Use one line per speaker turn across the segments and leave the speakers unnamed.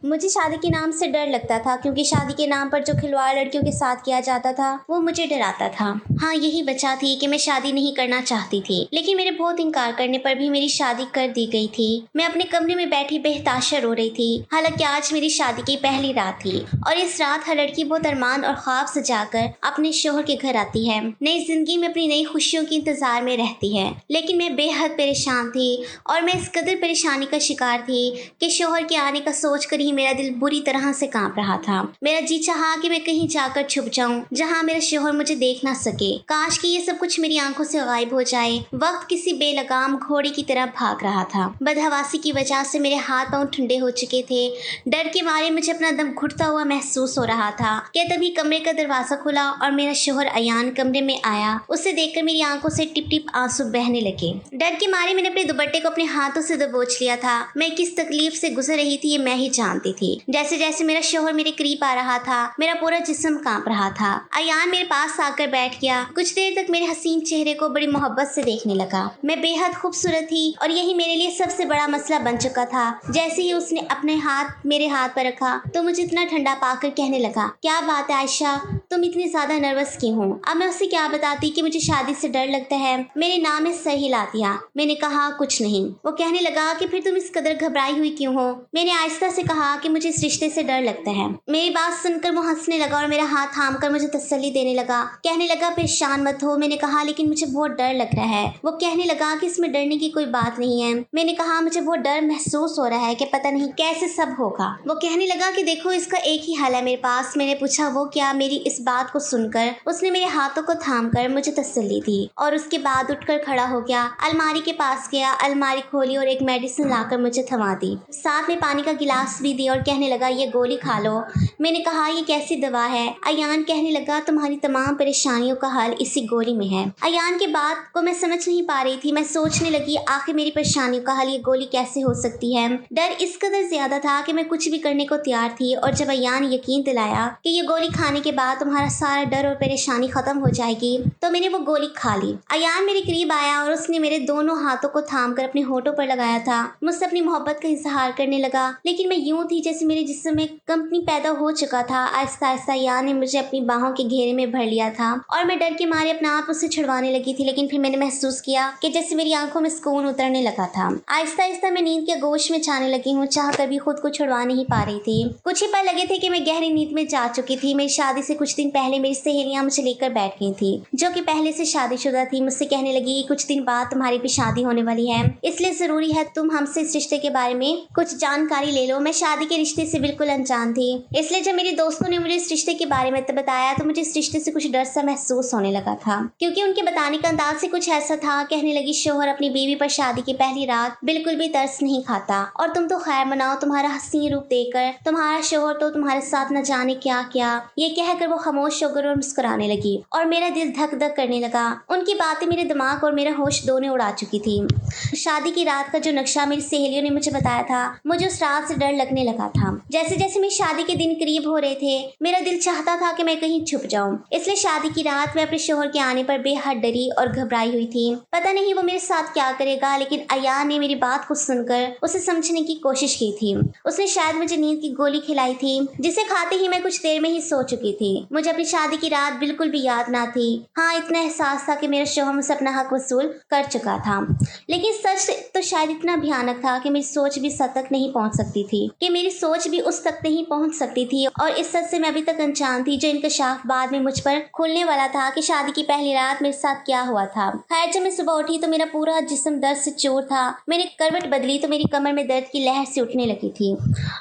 मुझे शादी के नाम से डर लगता था क्योंकि शादी के नाम पर जो खिलवाड़ लड़कियों के साथ किया जाता था वो मुझे डराता था। हाँ, यही वजह थी कि मैं शादी नहीं करना चाहती थी, लेकिन मेरे बहुत इनकार करने पर भी मेरी शादी कर दी गई थी। मैं अपने कमरे में बैठी बेहताशा रो रही थी। हालांकि आज मेरी शादी की पहली रात थी और इस रात हर लड़की बहुत अरमान और ख्वाब सजाकर अपने शोहर के घर आती है, नई जिंदगी में अपनी नई खुशियों के इंतजार में रहती है। लेकिन मैं बेहद परेशान थी और मैं इस कदर परेशानी का शिकार थी कि शोहर के आने का सोचकर ही मेरा दिल बुरी तरह से कांप रहा था। मेरा जी चाहा कि मैं कहीं जाकर छुप जाऊं जहां मेरा शोहर मुझे देख ना सके। काश कि ये सब कुछ मेरी आंखों से गायब हो जाए। वक्त किसी बेलगाम घोड़े की तरह भाग रहा था। बदहवासी की वजह से मेरे हाथ पांव ठंडे हो चुके थे। डर के मारे मुझे अपना दम घुटता हुआ महसूस हो रहा था कि तभी कमरे का दरवाजा खुला और मेरा शोहर अयान कमरे में आया। उसे देखकर मेरी आंखों से टिप टिप आंसू बहने लगे। डर के मारे मैंने अपने दुपट्टे को अपने हाथों से दबोच लिया था। मैं किस तकलीफ से गुजर रही थी ये मैं ही जानती थी। जैसे जैसे मेरा शोहर मेरे करीब आ रहा था मेरा पूरा जिस्म कांप रहा था। अयान मेरे पास आकर बैठ गया। कुछ देर तक मेरे हसीन चेहरे को बड़ी मोहब्बत से देखने लगा। मैं बेहद खूबसूरत थी और यही मेरे लिए सबसे बड़ा मसला बन चुका था। जैसे ही उसने अपने हाथ मेरे हाथ पर रखा तो मुझे इतना ठंडा पाकर कहने लगा, क्या बात है आयशा, तुम इतनी ज्यादा नर्वस क्यों हो? अब मैं उसे क्या बताती कि मुझे शादी से डर लगता है। मेरे नाम में सर हिला दिया। मैंने कहा कुछ नहीं। वो कहने लगा कि फिर तुम इस कदर घबराई हुई क्यों हो? मैंने आहिस्ता से कहा कि मुझे इस रिश्ते से डर लगता है। मेरी बात सुनकर वो हंसने लगा और मेरा हाथ थाम कर मुझे तसल्ली देने लगा। कहने लगा परेशान मत हो। मैंने कहा लेकिन मुझे बहुत डर लग रहा है। वो कहने लगा कि इसमें डरने की कोई बात नहीं है। मैंने कहा मुझे बहुत डर महसूस हो रहा है कि पता नहीं कैसे सब होगा। वो कहने लगा कि देखो इसका एक ही हल है मेरे पास। मैंने पूछा वो क्या? मेरी इस बात को सुनकर उसने मेरे हाथों को थाम कर मुझे तसल्ली दी और उसके बाद उठकर खड़ा हो गया। अलमारी के पास गया, अलमारी खोली और एक मेडिसिन लाकर मुझे थमा दी। साथ में पानी का गिलास भी दी और कहने लगा ये गोली खा लो। मैंने कहा ये कैसी दवा है? अयान कहने लगा तुम्हारी तमाम परेशानियों का हल इसी गोली में है। अयान की बात को मैं समझ नहीं पा रही थी। मैं सोचने लगी आखिर मेरी परेशानियों का हल ये गोली कैसे हो सकती है। डर इस कदर ज्यादा था कि मैं कुछ भी करने को तैयार थी और जब अयान यकीन दिलाया कि ये गोली खाने के बाद तुम्हारा सारा डर और परेशानी खत्म हो जाएगी तो मैंने वो गोली खा ली। अयान मेरे करीब आया और उसने मेरे दोनों हाथों को थाम कर अपने होठों पर लगाया था। मुझसे अपनी मोहब्बत का इजहार करने लगा, लेकिन मैं यूं थी जैसे मेरे जिस्म में कंपनी पैदा हो चुका था। आहिस्ता आहिस्ता अयान ने मुझे अपनी बाहों के घेरे में भर लिया था और मैं डर के मारे अपना आप उससे छुड़वाने लगी थी, लेकिन फिर मैंने महसूस किया कि जैसे मेरी आंखों में सुकून उतरने लगा था। आहिस्ता आहिस्ता मैं नींद के गोश में जाने लगी हूँ, चाह कर भी खुद को छुड़वा नहीं पा रही थी। कुछ ही पल लगे थे कि मैं गहरी नींद में जा चुकी थी। मेरी शादी से कुछ दिन पहले मेरी सहेलियां मुझे लेकर बैठ गई थी जो कि पहले से शादीशुदा थी। मुझसे कहने लगी कुछ दिन बाद तुम्हारी भी शादी होने वाली है, इसलिए जरूरी है तुम हमसे इस रिश्ते के बारे में कुछ जानकारी ले लो। मैं शादी के रिश्ते से बिल्कुल अनजान थी, इसलिए जब मेरे दोस्तों ने मुझे इस रिश्ते के बारे में बताया तो मुझे इस रिश्ते से कुछ डर सा महसूस होने लगा था, क्योंकि उनके बताने का अंदाज से कुछ ऐसा था। कहने लगी शोहर अपनी बीवी पर शादी की पहली रात बिल्कुल भी तरस नहीं खाता और तुम तो खैर मनाओ, तुम्हारा हसीन रूप देखकर तुम्हारा शोहर तो तुम्हारे साथ न जाने क्या क्या। ये कहकर वो खामोश होकर और मुस्कुराने लगी और मेरा दिल धक धक करने लगा। उनकी बातें मेरे दिमाग और मेरा होश दोनों उड़ा चुकी थी। शादी की रात का जो नक्शा मेरी सहेलियों ने मुझे बताया था, मुझे उस रात से डर लगने लगा था। जैसे जैसे मेरी शादी के दिन करीब हो रहे थे मेरा दिल चाहता था कि मैं कहीं छुप जाऊं। इसलिए शादी की रात मैं अपने शोहर के आने पर बेहद डरी और घबराई हुई थी। पता नहीं वो मेरे साथ क्या करेगा, लेकिन अयान ने मेरी बात को सुनकर उसे समझने की कोशिश की थी। उसने शायद मुझे नींद की गोली खिलाई थी जिसे खाते ही मैं कुछ देर में ही सो चुकी थी। मुझे अपनी शादी की रात बिल्कुल भी याद ना थी। हाँ, इतना एहसास था कि मेरा शोहर मुझसे अपना हक वसूल कर चुका था, लेकिन सच तो शायद इतना भयानक था कि मेरी सोच भी सच तक नहीं पहुंच सकती थी कि मेरी सोच भी उस तक नहीं पहुंच सकती थी। और इस सच से मैं अभी तक अनजान थी जो इंकशाफ बाद में मुझ पर खुलने वाला था कि शादी की पहली रात मेरे साथ क्या हुआ था। खैर, जब मैं सुबह उठी तो मेरा पूरा जिस्म दर्द से चूर था। मैंने करवट बदली तो मेरी कमर में दर्द की लहर से उठने लगी थी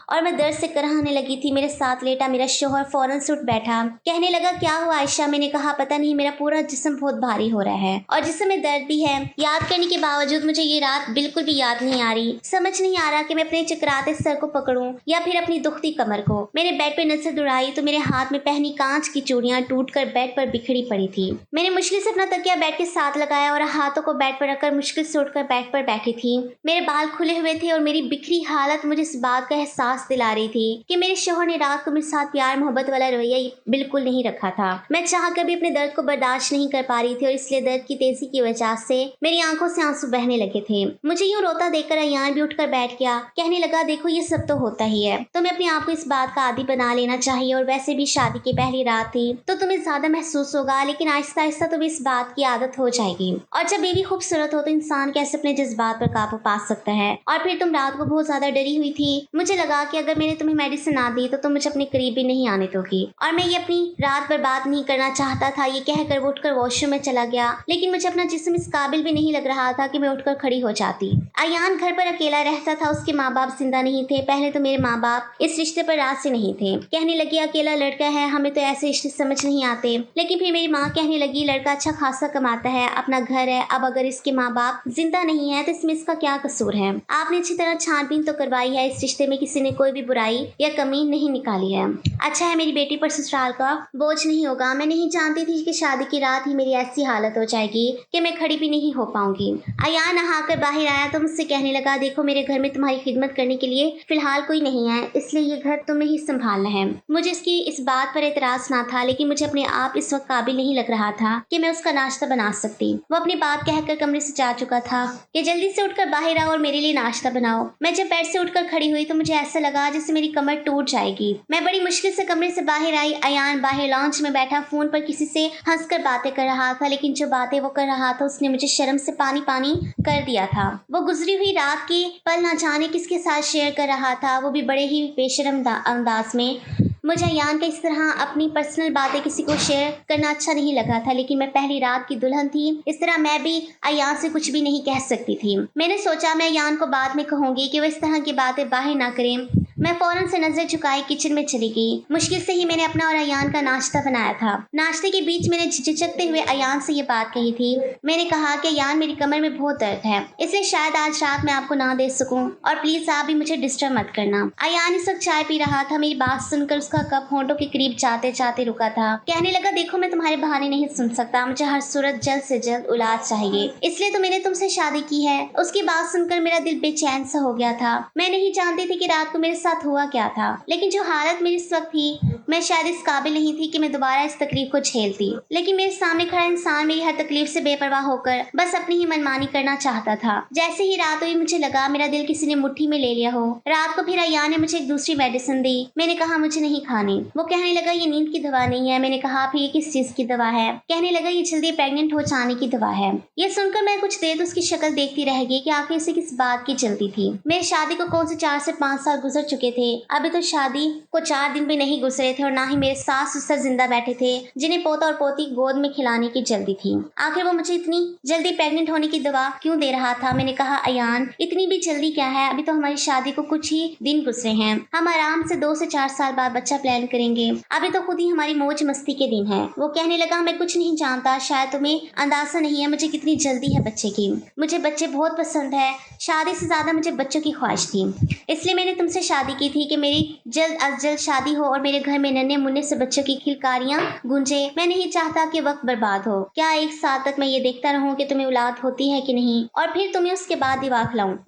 और मैं दर्द से कराहने लगी थी। मेरे साथ लेटा मेरा शोहर फौरन से उठ बैठा। कहने लगा क्या हुआ आयशा? मैंने कहा पता नहीं, मेरा पूरा जिस्म बहुत भारी हो रहा है और जिस्म में दर्द भी है। याद करने के बावजूद मुझे ये रात बिल्कुल भी याद नहीं आ रही। समझ नहीं आ रहा कि मैं अपने चकराते सर को पकड़ूं या फिर अपनी दुखती कमर को। मैंने बेड पे नजर दौड़ाई तो मेरे हाथ में पहनी कांच की चूड़ियां टूटकर बेड पर बिखरी पड़ी थी। मैंने मुश्किल से अपना तकिया बेड के साथ लगाया और हाथों को बेड पर रखकर मुश्किल से उठकर बेड पर बैठी थी। मेरे बाल खुले हुए थे और मेरी बिखरी हालत मुझे इस बात का एहसास दिला रही थी कि मेरे शोहर ने रात को मेरे साथ प्यार मोहब्बत वाला रवैया बिल्कुल बिल्कुल नहीं रखा था। मैं चाहकर भी अपने दर्द को बर्दाश्त नहीं कर पा रही थी और इसलिए दर्द की तेजी की वजह से मेरी आंखों से आंसू बहने लगे थे। मुझे यूं रोता देखकर अयान भी उठकर बैठ गया। कहने लगा, देखो ये सब तो होता ही है, तुम्हें अपने आप को इस बात का आदी बना लेना चाहिए, और वैसे भी शादी की पहली रात थी तो तुम्हें ज्यादा महसूस होगा, लेकिन आहिस्ता आहिस्ता तुम्हें इस बात की आदत हो जाएगी। और जब बेबी खूबसूरत हो तो इंसान कैसे अपने जज्बात पर काबू पा सकता है। और फिर तुम रात को बहुत ज्यादा डरी हुई थी। मुझे लगा कि अगर मैंने तुम्हें मेडिसिन ना दी तो तुम मुझे अपने करीब भी नहीं आने दोगी, और मैं ये अपनी रात बर्बाद नहीं करना चाहता था। ये कहकर वो उठकर वॉशरूम में चला गया, लेकिन मुझे अपना जिस्म इस काबिल भी नहीं लग रहा था कि मैं उठकर खड़ी हो जाती। अयान घर पर अकेला रहता था, उसके माँ बाप जिंदा नहीं थे। पहले तो मेरे माँ बाप इस रिश्ते पर राजी नहीं थे, कहने लगे अकेला लड़का है, हमें तो ऐसे रिश्ते समझ नहीं आते। लेकिन फिर मेरी माँ कहने लगी लड़का अच्छा खासा कमाता है, अपना घर है, अब अगर इसके माँ बाप जिंदा नहीं है तो इसमें इसका क्या कसूर है। आपने अच्छी तरह छानबीन तो करवाई है, इस रिश्ते में किसी ने कोई भी बुराई या कमी नहीं निकाली है। अच्छा है मेरी बेटी पर ससुराल का बोझ नहीं होगा। मैं नहीं जानती थी कि शादी की रात ही मेरी ऐसी हालत हो जाएगी कि मैं खड़ी भी नहीं हो पाऊंगी। अयान नहाकर बाहर आया तो मुझसे कहने लगा, देखो मेरे घर में तुम्हारी खिदमत करने के लिए फिलहाल कोई नहीं है, इसलिए ये घर तुम्हें ही संभालना है। मुझे इसकी इस बात पर एतराज ना था, लेकिन मुझे अपने आप इस वक्त काबिल नहीं लग रहा था कि मैं उसका नाश्ता बना सकती। वो अपनी बात कहकर कमरे से जा चुका था कि जल्दी से उठकर बाहर आओ और मेरे लिए नाश्ता बनाओ। मैं जब बेड से उठकर खड़ी हुई तो मुझे ऐसा लगा जैसे मेरी कमर टूट जाएगी। मैं बड़ी मुश्किल से कमरे से बाहर आई। अयान बाहर लॉन्च में बैठा फोन पर किसी से हंसकर बातें कर रहा था, लेकिन जो बातें वो कर रहा था उसने मुझे शर्म से पानी पानी कर दिया था। वो गुजरी हुई रात के पल ना जाने किसके साथ शेयर कर रहा था, वो भी बड़े ही बेशर्म अंदाज में। मुझे अयान का इस तरह अपनी पर्सनल बातें किसी को शेयर करना अच्छा नहीं लगा था, लेकिन मैं पहली रात की दुल्हन थी, इस तरह मैं भी अयान से कुछ भी नहीं कह सकती थी। मैंने सोचा मैं अयान को बाद में कहूंगी कि वो इस तरह की बातें बाहर ना करें। मैं फौरन से नजर झुकाई किचन में चली गई। मुश्किल से ही मैंने अपना और अयान का नाश्ता बनाया था। नाश्ते के बीच मैंने झिझकते हुए अयान से ये बात कही थी। मैंने कहा कि अयान मेरी कमर में बहुत दर्द है, इसलिए शायद आज रात मैं आपको ना दे सकूं, और प्लीज आप भी मुझे डिस्टर्ब मत करना। अयान इस वक्त चाय पी रहा था। मेरी बात सुनकर उसका कप होंठों के करीब जाते जाते रुका था। कहने लगा, देखो मैं तुम्हारे बहाने नहीं सुन सकता, मुझे हर सूरत जल्द से जल्द औलाद चाहिए, इसलिए तो मैंने तुमसे शादी की है। उसकी बात सुनकर मेरा दिल बेचैन सा हो गया था। मैं नहीं जानती थी कि रात को मेरे साथ हुआ क्या था, लेकिन जो हालत मेरी इस वक्त थी, मैं शायद इस काबिल नहीं थी कि मैं दोबारा इस तकलीफ को झेलती। लेकिन मेरे सामने खड़ा इंसान मेरी हर तकलीफ से बेपरवाह होकर बस अपनी ही मनमानी करना चाहता था। जैसे ही रात हुई मुझे लगा मेरा दिल किसी ने मुट्ठी में ले लिया हो। रात को फिर अयान ने मुझे एक दूसरी मेडिसिन दी। मैंने कहा मुझे नहीं खानी। वो कहने लगा ये नींद की दवा नहीं है। मैंने कहा फिर ये किस चीज की दवा है? कहने लगा ये जल्दी प्रेग्नेंट हो जाने की दवा है। ये सुनकर मैं कुछ देर उसकी शक्ल देखती रह गई कि आखिर इसे किस बात की जल्दी थी। मेरी शादी को कौन से 4 से 5 साल गुजर चुके थे, अभी तो शादी को 4 दिन भी नहीं गुजरे थे, और ना ही मेरे सास ससुर जिंदा बैठे थे जिन्हें पोता और पोती गोद में खिलाने की जल्दी थी। आखिर वो मुझे इतनी जल्दी प्रेग्नेंट होने की दवा क्यों दे रहा था? मैंने कहा अयान इतनी भी जल्दी क्या है, अभी तो हमारी शादी को कुछ ही दिन गुजरे हैं, हम आराम से 2 से 4 साल बाद बच्चा प्लान करेंगे, अभी तो खुद ही हमारी मौज मस्ती के दिन है। वो कहने लगा मैं कुछ नहीं जानता, शायद तुम्हें अंदाजा नहीं है मुझे कितनी जल्दी है बच्चे की। मुझे बच्चे बहुत पसंद है, शादी से ज्यादा मुझे बच्चों की ख्वाहिश थी, इसलिए मैंने तुमसे शादी की थी कि मेरी जल्द अज जल्द शादी हो और मेरे घर में नन्हे मुन्ने से बच्चों की खिलकारियां गूंजे। मैं नहीं चाहता कि वक्त बर्बाद हो। क्या एक साल तक मैं ये देखता रहूं कि तुम्हें औलाद होती है कि नहीं, और फिर तुम्हें उसके बाद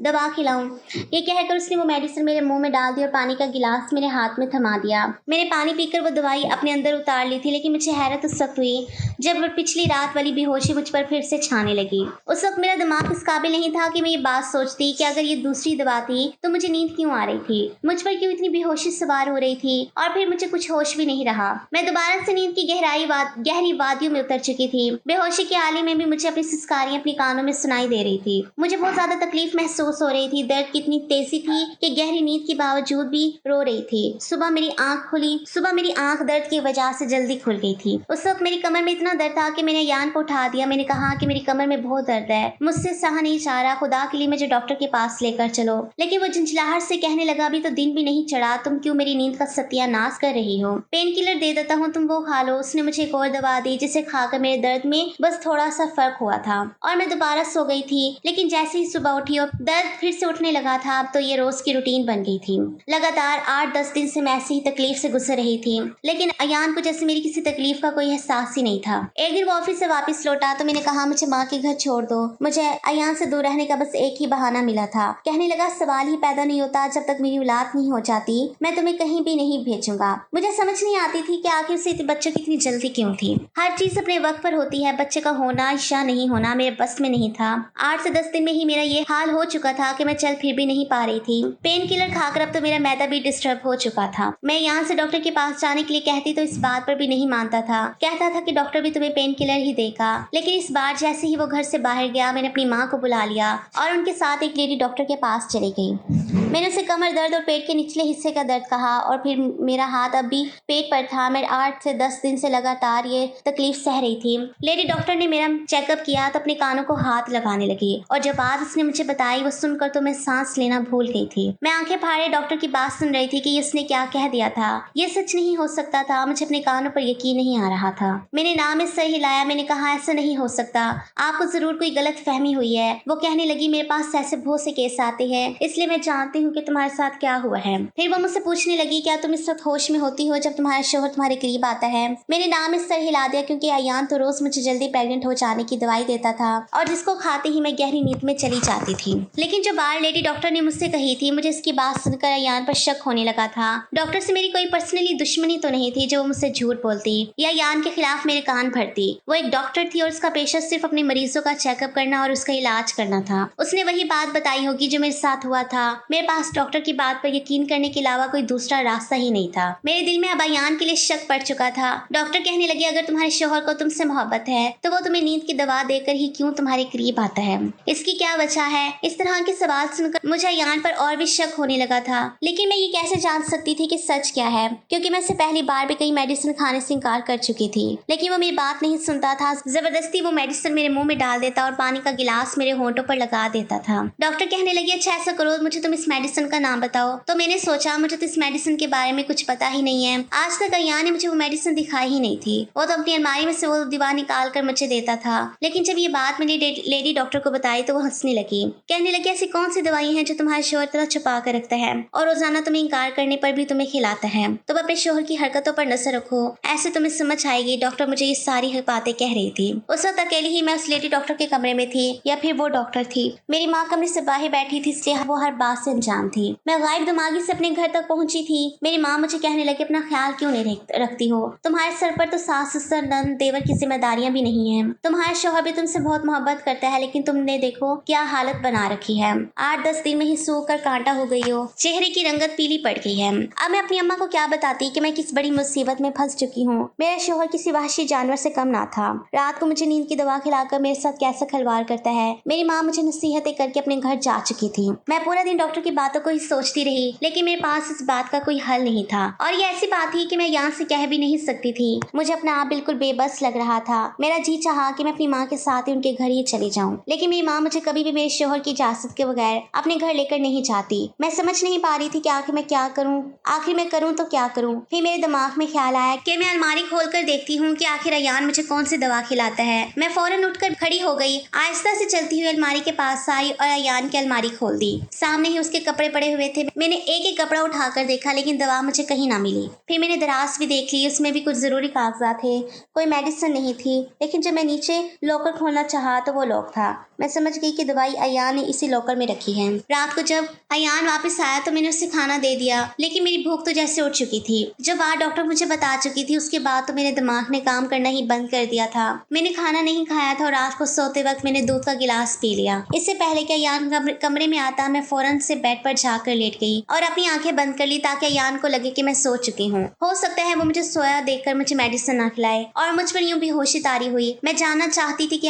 दवा खिलाऊं। ये कहकर उसने वो मेडिसिन मेरे मुंह में डाल दी और पानी का गिलास मेरे हाथ में थमा दिया। मैंने पानी पीकर वो दवाई अपने अंदर उतार ली थी, लेकिन मुझे हैरत उस वक्त हुई जब पिछली रात वाली बेहोशी मुझ पर फिर से छाने लगी। उस वक्त मेरा दिमाग इस काबिल नहीं था कि मैं ये बात सोचती कि अगर ये दूसरी दवा थी तो मुझे नींद क्यों आ रही थी, मुझ पर क्यों इतनी बेहोशी सवार हो रही थी, और फिर मुझे कुछ होश भी नहीं रहा। मैं दोबारा से नींद की गहरी वादियों में उतर चुकी थी। बेहोशी के आले में भी मुझे अपनी सिसकारियां अपनी कानों में सुनाई दे रही थी। मुझे बहुत ज्यादा तकलीफ महसूस हो रही थी। दर्द की इतनी तेजी थी कि गहरी नींद के बावजूद भी रो रही थी। सुबह मेरी आंख दर्द की वजह से जल्दी खुल गई थी। उस वक्त मेरी कमर में इतना दर्द था कि मैंने अयान को उठा दिया। मैंने कहा कि मेरी कमर में बहुत दर्द है, मुझसे सहा नहीं जा रहा, खुदा के लिए मुझे डॉक्टर के पास लेकर चलो। लेकिन वो झंझलाहट से कहने लगा अभी तो दिन भी नहीं चढ़ा, तुम क्यों मेरी नींद का सत्यानाश कर रही हो? पेन किलर दे देता हूँ, तुम वो खा लो। उसने मुझे एक और दवा दी जिसे खाकर मेरे दर्द में बस थोड़ा सा फर्क हुआ था और मैं दोबारा सो गई थी। लेकिन जैसे ही सुबह उठी और दर्द फिर से उठने लगा था, अब तो ये रोज की रूटीन बन गई थी। लगातार 8-10 दिन से मैं ऐसी ही तकलीफ से गुजर रही थी, लेकिन अयान को जैसे मेरी किसी तकलीफ का कोई एहसास ही नहीं था। एक दिन वो ऑफिस से वापस लौटा तो मैंने कहा मुझे माँ के घर छोड़ दो, मुझे अयान से दूर रहने का बस एक ही बहाना मिला था। कहने लगा सवाल ही पैदा नहीं होता, जब तक मेरी औलाद बात नहीं हो जाती मैं तुम्हें कहीं भी नहीं भेजूंगा। मुझे समझ नहीं आती थी कि आखिर से बच्चों की इतनी जल्दी क्यों थी। हर चीज अपने वक्त पर होती है, बच्चे का होना या नहीं होना मेरे बस में नहीं था। 8 से 10 दिन में ही मेरा ये हाल हो चुका था कि मैं चल फिर भी नहीं पा रही थी। पेन किलर खाकर अब तो मेरा मैदा भी डिस्टर्ब हो चुका था। मैं यहाँ से डॉक्टर के पास जाने के लिए कहती तो इस बात पर भी नहीं मानता था, कहता था कि डॉक्टर भी तुम्हें पेन किलर ही देगा। लेकिन इस बार जैसे ही वो घर से बाहर गया मैंने अपनी माँ को बुला लिया और उनके साथ एक लेडी डॉक्टर के पास चली गई। मैंने उसे कमर दर्द और पेट के निचले हिस्से का दर्द कहा और फिर मेरा हाथ अब भी पेट पर था। मैं 8 से 10 दिन से लगातार ये तकलीफ सह रही थी। लेडी डॉक्टर ने मेरा चेकअप किया तो अपने कानों को हाथ लगाने लगी और जब बात उसने मुझे बताई वो सुनकर तो मैं सांस लेना भूल गई थी। मैं आंखें फाड़े डॉक्टर की बात सुन रही थी कि उसने क्या कह दिया था। ये सच नहीं हो सकता था। मुझे अपने कानों पर यकीन नहीं आ रहा था। मैंने नाम में सर हिलाया। मैंने कहा ऐसा नहीं हो सकता, आपको जरूर कोई गलत फहमी हुई है। वो कहने लगी मेरे पास ऐसे बहुत से केस आते हैं इसलिए मैं जानती हूँ कि तुम्हारे साथ क्या हुआ है। फिर वो मुझसे पूछने लगी क्या तुम इस वक्त होश में होती हो जब तुम्हारा शोहर तुम्हारे करीब आता है। मैंने नाम में सर हिला दिया क्योंकि अयान तो रोज मुझे जल्दी प्रेग्नेंट हो जाने की दवाई देता था और जिसको खाते ही मैं गहरी नींद में चली जाती थी। लेकिन जो बार लेडी डॉक्टर ने मुझसे कही थी मुझे इसकी बात सुनकर अयान पर शक होने लगा था। डॉक्टर से मेरी कोई पर्सनली दुश्मनी तो नहीं थी जो वो मुझसे झूठ बोलती या अयान के खिलाफ मेरे कान भरती। वो एक डॉक्टर थी और उसका पेशा सिर्फ अपने मरीजों का चेकअप करना और उसका इलाज करना था। उसने वही बात बताई होगी जो मेरे साथ हुआ था। मेरे पास डॉक्टर की बात पर यकीन करने के अलावा कोई दूसरा रास्ता ही नहीं था। मेरे दिल में अब अयान के लिए शक पड़ चुका था। डॉक्टर कहने लगे अगर तुम्हारे शौहर को तुमसे मोहब्बत है तो वो तुम्हें नींद की दवा देकर ही क्यों तुम्हारे करीब आता है, इसकी क्या वजह है। इस तरह के सवाल सुनकर मुझे अयान पर और भी शक होने लगा था। लेकिन मैं ये कैसे जान सकती थी कि सच क्या है, क्योंकि मैं इससे पहली बार भी कई मेडिसिन खाने से इंकार कर चुकी थी। लेकिन वो मेरी बात नहीं सुनता था। जबरदस्ती वो मेडिसिन मेरे मुंह में डाल देता और पानी का गिलास मेरे होंठों पर लगा देता था। डॉक्टर कहने लगी अच्छा ऐसा करो मुझे तुम इस मेडिसिन का नाम बताओ। तो मैंने सोचा मुझे तो इस मेडिसिन के बारे में कुछ पता ही नहीं है। आज तक अयान ने मुझे वो मेडिसिन दिखाई ही नहीं थी। वो तो अपनी अलमारी में से वो दवा निकाल कर मुझे देता था। लेकिन जब ये बात मैंने लेडी डॉक्टर को बताई तो वो हंसने लगी, कहने लगी ऐसी कौन सी दवाई हैं जो तुम्हारे शोहर तरह छुपा कर रखता है और रोजाना तुम्हें इंकार करने पर भी तुम्हें खिलाता है। तुम अपने शोहर की हरकतों पर नजर रखो, ऐसे तुम्हें समझ आएगी। डॉक्टर मुझे ये सारी बातें कह रही थी। उस वक्त अकेली ही मैं उस लेडी डॉक्टर के कमरे में थी या फिर वो डॉक्टर थी। मेरी माँ कमरे से बाहर बैठी थी इसलिए वो हर बात से अनजान थी। मैं गायब दिमागी से अपने घर तक पहुंची थी। मेरी माँ मुझे कहने लगी अपना ख्याल क्यों नहीं रखती हो, तुम्हारे सर पर तो सास ससुर नंद देवर की जिम्मेदारियां भी नहीं है। तुम्हारा शौहर भी तुमसे बहुत मोहब्बत करता है लेकिन तुमने देखो क्या हालत बना रखी है। 8-10 दिन में ही सूख कर कांटा हो गई हो, चेहरे की रंगत पीली पड़ गई है। अब मैं अपनी अम्मा को क्या बताती कि मैं किस बड़ी मुसीबत में फंस चुकी हूँ। मेरा शौहर किसी वहशी जानवर से कम ना था। रात को मुझे नींद की दवा खिलाकर मेरे साथ कैसा खिलवाड़ करता है। मेरी माँ मुझे नसीहतें करके अपने घर जा चुकी थी। मैं पूरा दिन डॉक्टर की बातों को ही सोचती रही लेकिन मेरे पास इस बात का कोई हल नहीं था और ये ऐसी बात थी कि मैं यहाँ से कह भी नहीं सकती थी। मुझे अपना आप बिल्कुल बेबस लग रहा था। मेरा जी चाहा कि मैं अपनी माँ के साथ ही उनके घर ही चली जाऊं, लेकिन मेरी माँ मुझे कभी भी मेरे शौहर की इजाजत के बगैर अपने घर लेकर नहीं जाती। मैं समझ नहीं पा रही थी कि आखिर मैं क्या करूं, आखिर मैं करूं तो क्या करूं। फिर मेरे दिमाग में ख्याल आया कि मैं अलमारी खोलकर देखती हूँ कि आखिर अयान मुझे कौन सी दवा खिलाता है। मैं फौरन उठकर खड़ी हो गई, आहिस्ता से चलती हुई अलमारी के पास आई और अयान की अलमारी खोल दी। सामने ही उसके कपड़े पड़े हुए थे। मैंने एक एक कपड़ा उठाकर देखा लेकिन दवा मुझे कहीं ना मिली। फिर मैंने दराज भी देख ली, उसमें भी कुछ जरूरी कागजात थे, कोई मेडिसिन नहीं थी। लेकिन जब मैं नीचे लॉकर खोलना चाहा तो वो लॉक था। मैं समझ गई कि दवाई अयान ने इसी लॉकर में रखी है। रात को जब अयान वापस आया तो मैंने उसे खाना दे दिया लेकिन मेरी भूख तो जैसे उठ चुकी थी। जो बात डॉक्टर मुझे बता चुकी थी उसके बाद तो मेरे दिमाग ने काम करना ही बंद कर दिया था। मैंने खाना नहीं खाया था और रात को सोते वक्त मैंने दूध का गिलास पी लिया। इससे पहले कि अयान कमरे में आता मैं फौरन से बेड पर जाकर लेट गई और अपनी आंखें बंद कर ली ताकि अयान को लगे कि मैं सो चुकी हूँ। हो सकता है वो मुझे सोया देखकर मुझे मेडिसिन ना खिलाए और मुझ पर यूं बेहोशी तारी हुई। मैं जानना चाहती थी कि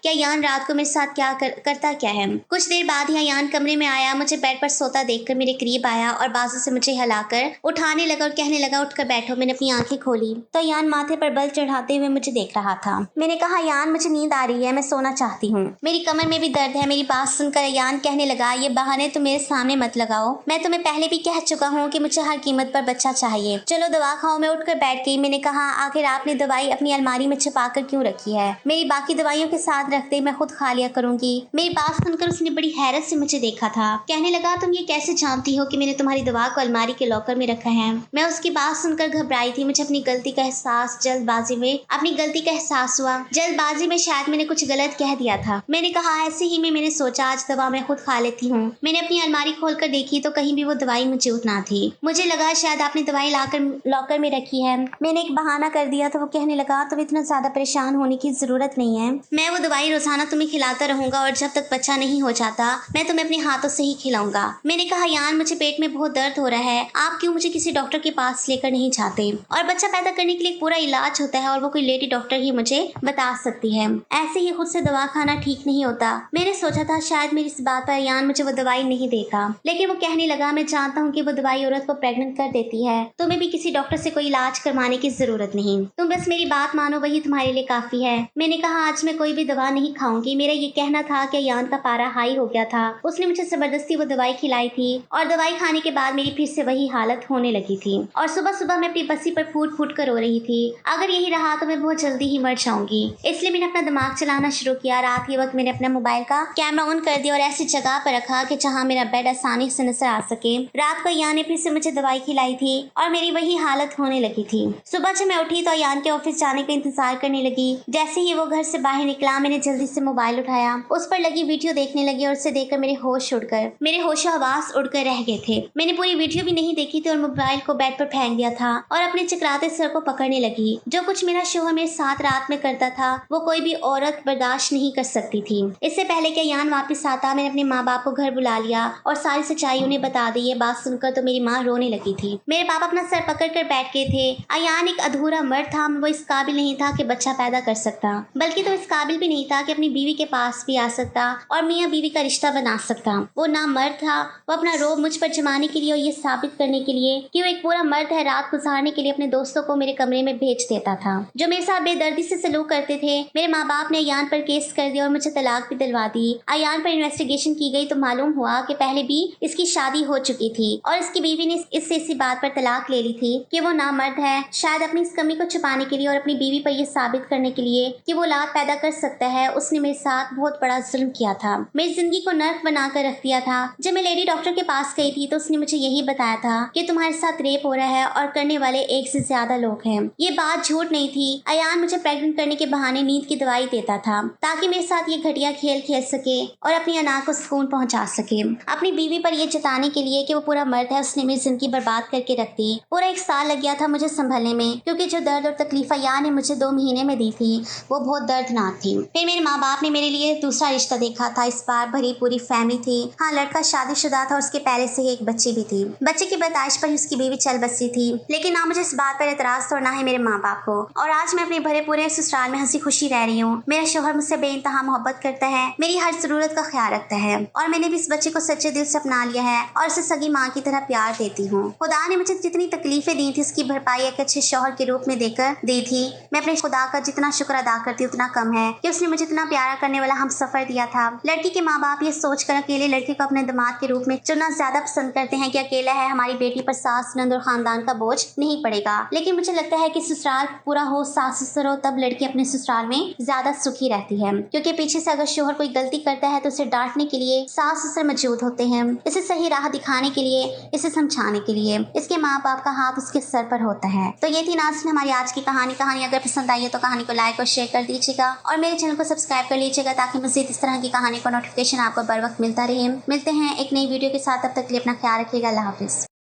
अयान रात को मेरे साथ क्या करता क्या है। कुछ देर बाद ही अयान कमरे में आया, मुझे बेड पर सोता देखकर मेरे करीब आया और बाजू से मुझे हिलाकर उठाने लगा और कहने लगा उठकर बैठो। मैंने अपनी आंखें खोली तो अयान माथे पर बल चढ़ाते हुए मुझे देख रहा था। मैंने कहा अयान मुझे नींद आ रही है, मैं सोना चाहती हूँ, मेरी कमर में भी दर्द है। मेरी बात सुनकर अयान कहने लगा ये बहाने तुम मेरे सामने मत लगाओ, मैं तुम्हें पहले भी कह चुका हूँ कि मुझे हर कीमत पर बच्चा चाहिए, चलो दवा खाओ। मैं उठकर बैठ गई। मैंने कहा आखिर आपने दवाई अपनी अलमारी में छुपा कर क्यों रखी है, मेरी बाकी दवाइयों के साथ रख दे, मैं खुद खा लिया करूंगी। मेरी बात सुनकर उसने बड़ी हैरत से मुझे देखा था। कहने लगा तुम ये कैसे जानती हो कि मैंने तुम्हारी दवा को अलमारी के लॉकर में रखा है। मैं उसकी बात सुनकर घबराई थी। मुझे अपनी गलती का एहसास हुआ। जल्दबाजी में शायद मैंने कुछ गलत कह दिया था। मैंने कहा ऐसे ही मैंने सोचा आज दवा मैं खुद खा लेती हूँ। मैंने अपनी अलमारी खोलकर देखी तो कहीं भी वो दवाई मौजूद ना थी। मुझे लगा शायद आपने दवाई लाकर लॉकर में रखी है। मैंने एक बहाना कर दिया तो वो कहने लगा तुम इतना ज्यादा परेशान होने की जरूरत नहीं है, मैं वो दवाई रोजाना तुम्हें खिलाता रहूंगा और जब तक बच्चा नहीं हो जाता मैं तुम्हें अपने हाथों से ही खिलाऊंगा। मैंने कहा यान मुझे पेट में बहुत दर्द हो रहा है, आप क्यों मुझे किसी डॉक्टर के पास लेकर नहीं जाते, और बच्चा पैदा करने के लिए एक पूरा इलाज होता है और वो कोई लेडी डॉक्टर ही मुझे बता सकती है, ऐसे ही खुद से दवा खाना ठीक नहीं होता। मैंने सोचा था शायद मेरी इस बात पर यान मुझे वो दवाई नहीं देगा, लेकिन वो कहने लगा मैं जानता हूँ कि वो दवाई औरत को प्रेग्नेंट कर देती है, तुम्हें भी किसी डॉक्टर से कोई इलाज करवाने की जरूरत नहीं, तुम बस मेरी बात मानो वही तुम्हारे लिए काफी है। मैंने कहा आज मैं कोई भी दवा नहीं खाऊंगी। मेरा ये कहना था कि यान का पारा हाई हो गया था, उसने मुझे जबरदस्ती वो दवाई खिलाई थी और दवाई खाने के बाद मेरी फिर से वही हालत होने लगी थी और सुबह सुबह मैं अपनी बस्सी पर फूट फूट कर रो रही थी। अगर यही रहा तो मैं बहुत जल्दी ही मर जाऊंगी। इसलिए मैंने अपना दिमाग चलाना शुरू किया। रात के वक्त मैंने अपने मोबाइल का कैमरा ऑन कर दिया और ऐसी जगह पर रखा कि जहाँ मेरा बेड आसानी से नजर आ सके। रात को यान ने फिर से मुझे दवाई खिलाई थी और मेरी वही हालत होने लगी थी। सुबह जब मैं उठी तो यान के ऑफिस जाने का इंतजार करने लगी। जैसे ही वो घर से बाहर निकला मैंने जल्दी से मोबाइल उठाया, उस पर लगी वीडियो देखने लगी और उसे देखकर मेरे होश हवास उड़कर रह गए थे। मैंने पूरी वीडियो भी नहीं देखी थी और मोबाइल को बेड पर फेंक दिया था और अपने चकराते सर को पकड़ने लगी। जो कुछ मेरा शोहर मेरे साथ रात में करता था वो कोई भी औरत बर्दाश्त नहीं कर सकती थी। इससे पहले कि यान वापस आता मैंने अपने माँ बाप को घर बुला लिया और सारी सच्चाई उन्हें बता दी। ये बात सुनकर तो मेरी माँ रोने लगी थी। मेरे पापा अपना सर पकड़ कर बैठ गए थे। अयान एक अधूरा मर्द था, वो इस काबिल नहीं था कि बच्चा पैदा कर सकता, बल्कि तो इस काबिल भी नहीं था कि अपनी बीवी के पास भी आ सकता और मियाँ बीवी का रिश्ता बना सकता। वो ना मर्द था, वो अपना रोब मुझ पर जमाने के लिए और ये साबित करने के लिए कि वो एक पूरा मर्द है, रात गुजारने के लिए अपने दोस्तों को मेरे कमरे में भेज देता था जो मेरे साथ बेदर्दी से सलूक करते थे। मेरे माँ बाप ने अयान पर केस कर दिया और मुझे तलाक भी दिलवा दी। अयान पर इन्वेस्टिगेशन की गई तो मालूम हुआ कि पहले भी इसकी शादी हो चुकी थी और इसकी बीवी ने इससे इसी बात पर तलाक ले ली थी कि वो नामर्द है। शायद अपनी इस कमी को छुपाने के लिए और अपनी बीवी पर यह साबित करने के लिए कि वो औलाद पैदा कर सकता है, उसने मेरे साथ बहुत बड़ा जुल्म किया था, मेरी जिंदगी को नर्क बनाकर रख दिया था। जब मैं लेडी डॉक्टर के पास गई थी तो उसने मुझे यही बताया था कि तुम्हारे साथ रेप हो रहा है और करने वाले एक से ज्यादा लोग हैं। ये बात झूठ नहीं थी। अयान मुझे प्रेग्नेंट करने के बहाने नींद की दवाई देता था ताकि मेरे साथ ये घटिया खेल खेल सके और अपनी अना को सुकून पहुंचा सके। अपनी बीवी पर यह जताने के लिए कि वो पूरा मर्द है उसने मेरी जिंदगी बर्बाद करके रख दी। पूरा 1 साल लग गया था मुझे संभलने में, क्योंकि जो दर्द और तकलीफ अयान ने मुझे 2 महीने में दी थी वो बहुत दर्दनाक थी। फिर मेरे माँ बाप ने मेरे लिए दूसरा रिश्ता देखा था। इस बार भरी पूरी फैमिली थी। हाँ, लड़का शादीशुदा था और उसके पहले से ही एक बच्ची भी थी। बच्चे की पैदाइश पर ही उसकी बीवी चल बसी थी, लेकिन ना मुझे इस बात पर एतराज तो ना है मेरे माँ बाप को। और आज मैं अपने भरे पूरे ससुराल में हंसी खुशी रह रही हूँ। मेरा शोहर मुझसे बेइंतहा मोहब्बत करता है, मेरी हर जरूरत का ख्याल रखता है और मैंने भी इस बच्चे को सच्चे दिल से अपना लिया है और उसे सगी माँ की तरह प्यार देती हूँ। खुदा ने मुझे जितनी तकलीफें दी थी उसकी भरपाई एक अच्छे शोहर के रूप में देकर दी थी। मैं अपने खुदा का जितना शुक्र अदा करती हूँ उतना कम है कि उसने मुझे इतना प्यारा करने वाला हम सफर दिया था। लड़की के माँ बाप ये सोचकर अकेले लड़के को अपने दामाद के रूप में चुनना ज्यादा पसंद करते हैं कि अकेला है, हमारी बेटी पर सास नंद और खानदान का बोझ नहीं पड़ेगा। लेकिन मुझे लगता है कि ससुराल पूरा हो, सास ससुर हो, तब लड़की अपने ससुराल में ज्यादा सुखी रहती है, क्योंकि पीछे से अगर शोहर कोई गलती करता है तो उसे डांटने के लिए सास ससुर मौजूद होते हैं, इसे सही राह दिखाने के लिए, इसे समझाने के लिए। इसके माँ बाप का हाथ उसके सर पर होता है। तो ये थी नाज़रीन हमारी आज की कहानी अगर पसंद आई है तो कहानी को लाइक और शेयर कर दीजिएगा और मेरे चैनल को सब्सक्राइब कर लीजिएगा ताकि मज़ीद इस तरह की कहानी का नोटिफिकेशन आपको बर वक्त मिलता रहे। मिलते हैं एक नई वीडियो के साथ, तब तक के लिए अपना ख्याल रखिएगा। अल्लाह हाफिज़।